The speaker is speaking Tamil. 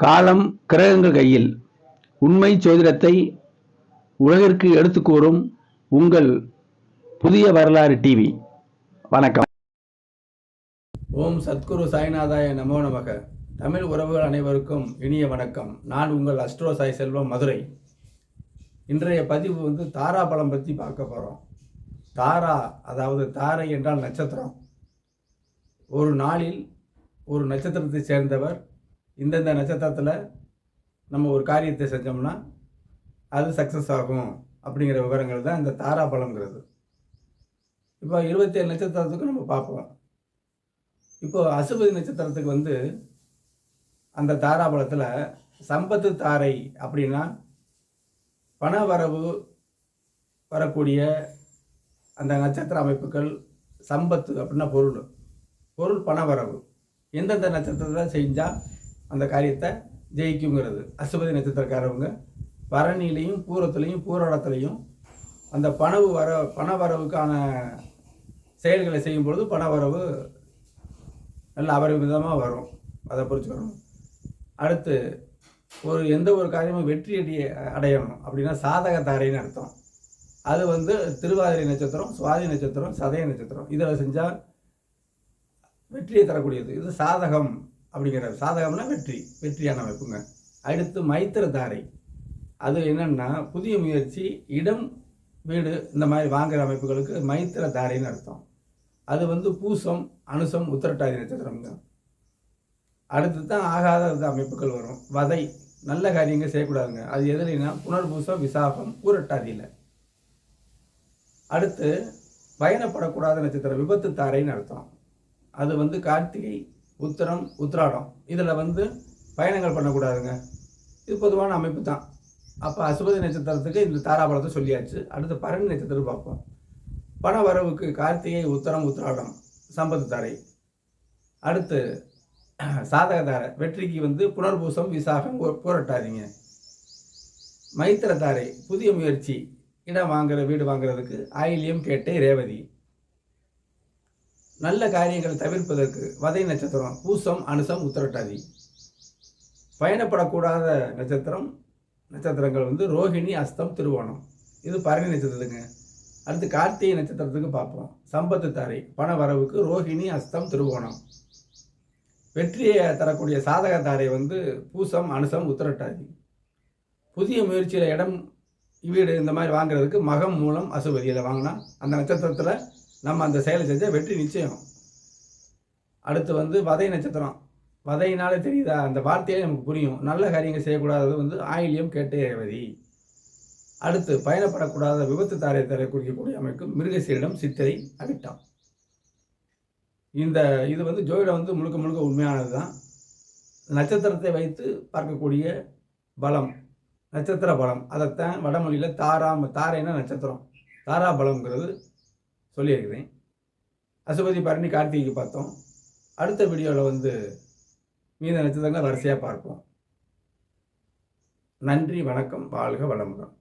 காலம் கிரகங்கள் கையில் உண்மை ஜோதிடத்தை உலகிற்கு எடுத்துக் கூறும் உங்கள் புதிய வரலாறு டிவி. வணக்கம். ஓம் சத்குரு சாய்நாதாய நமோ நமக. தமிழ் உறவுகள் அனைவருக்கும் இனிய வணக்கம். நான் உங்கள் அஸ்ட்ரோ சாய் செல்வம், மதுரை. இன்றைய பதிவு தாரா பலம் பற்றி பார்க்க போகிறோம். தாரா, அதாவது தாரை என்றால் நட்சத்திரம். ஒரு நாளில் ஒரு நட்சத்திரத்தை சேர்ந்தவர் இந்தந்த நட்சத்திரத்தில் நம்ம ஒரு காரியத்தை செஞ்சோம்னா அது சக்ஸஸ் ஆகும் அப்படிங்கிற விவரங்கள் தான் இந்த தாரா பலம்ங்கிறது. இப்போ 27 நட்சத்திரத்துக்கு நம்ம பார்ப்போம். இப்போ அசுபதி நட்சத்திரத்துக்கு அந்த தாரா பலத்தில் சம்பத்து தாரை அப்படின்னா பண வரவு வரக்கூடிய அந்த நட்சத்திர அமைப்புகள். சம்பத்து அப்படின்னா பொருள் பண வரவு எந்தெந்த நட்சத்திரத்தில் செஞ்சால் அந்த காரியத்தை ஜெயிக்குங்கிறது. அசுபதி நட்சத்திரக்காரவங்க பரணிலையும் பூரத்துலையும் பூராடத்துலையும் அந்த பண வரவுக்கான செயல்களை செய்யும் பொழுது பண வரவு நல்ல அபரிமிதமாக வரும். அதை புரிச்சுக்கணும். அடுத்து எந்த ஒரு காரியமும் வெற்றி அடையணும் அப்படின்னா சாதக தாரைன்னு அர்த்தம். அது திருவாதிரை நட்சத்திரம், சுவாதி நட்சத்திரம், சதய நட்சத்திரம் இதில் செஞ்சால் வெற்றியை தரக்கூடியது. இது சாதகம் அப்படிங்கிறது. சாதகம்னா வெற்றியான அமைப்புங்க. அடுத்து மைத்திர தாரை. அது என்னன்னா புதிய முயற்சி, இடம், வீடு இந்த மாதிரி வாங்குகிற அமைப்புகளுக்கு மைத்திர தாரைன்னு அர்த்தம். அது பூசம், அனுசம், உத்திரட்டாதி நட்சத்திரம்ங்க. அடுத்து தான் ஆகாத அமைப்புகள் வரும். வதை, நல்ல காரியங்கள் செய்யக்கூடாதுங்க. அது எதுலைன்னா புனர்பூசம், விசாகம், பூரட்டாதியில். அடுத்து பயணப்படக்கூடாத நட்சத்திரம் விபத்து தாரைன்னு அர்த்தம். அது கார்த்திகை, உத்திரம், உத்திராடம் இதில் பயணங்கள் பண்ணக்கூடாதுங்க. இது பொதுவான அமைப்பு தான். அப்போ அசுபதி நட்சத்திரத்துக்கு இந்த தாராபலத்தை சொல்லியாச்சு. அடுத்து பரணி நட்சத்திரம் பார்ப்போம். பண வரவுக்கு கார்த்திகை, உத்திரம், உத்திராடம் சம்பத்து தாரை. அடுத்து சாதக தாரை வெற்றிக்கு புனர்பூசம், விசாகம், பூரட்டாதிங்க. மைத்திர தாரை புதிய முயற்சி, இடம் வாங்குற, வீடு வாங்குறதுக்கு ஆயில்யம், கேட்டை, ரேவதி. நல்ல காரியங்களை தவிர்ப்பதற்கு வதை நட்சத்திரம் பூசம், அனுசம், உத்திரட்டாதி. பயணப்படக்கூடாத நட்சத்திரங்கள் ரோகிணி, அஸ்தம், திருவோணம். இது பரணி நட்சத்திரத்துங்க. அடுத்து கார்த்திகை நட்சத்திரத்துக்கு பார்ப்போம். சம்பத்து தாரை பண வரவுக்கு ரோகிணி, அஸ்தம், திருவோணம். வெற்றியை தரக்கூடிய சாதக தாரை பூசம், அனுசம், உத்திரட்டாதி. புதிய முயற்சியில் இடம், வீடு இந்த மாதிரி வாங்குறதுக்கு மகம், மூலம், அசுபதியில் வாங்கினா அந்த நட்சத்திரத்தில் நம்ம அந்த செயலை செஞ்சால் வெற்றி நிச்சயம். அடுத்து வதை நட்சத்திரம். வதையினாலே தெரியுதா, அந்த வார்த்தையே நமக்கு புரியும். நல்ல காரியங்கள் செய்யக்கூடாதது ஆயில்யம், கேட்டை, ரேவதி. அடுத்து பயணப்படக்கூடாத விபத்து தாரை தர குறிக்கக்கூடிய அமைக்கும் மிருகசீரிடம், சித்திரை, அவிட்டம். இது ஜோதிடம் முழுக்க முழுக்க உண்மையானது தான். நட்சத்திரத்தை வைத்து பார்க்கக்கூடிய பலம், நட்சத்திர பலம். அதைத்தான் வடமொழியில் தாரைன்னா நட்சத்திரம், தாரா பலம்ங்கிறது சொல்லியிருக்கிறேன். அசுபதி, பரணி, கார்த்திகைக்கு பார்த்தோம். அடுத்த வீடியோவில் மீத நட்சத்திரங்களை வரிசையாக பார்ப்போம். நன்றி, வணக்கம், வாழ்க வளமுடன்.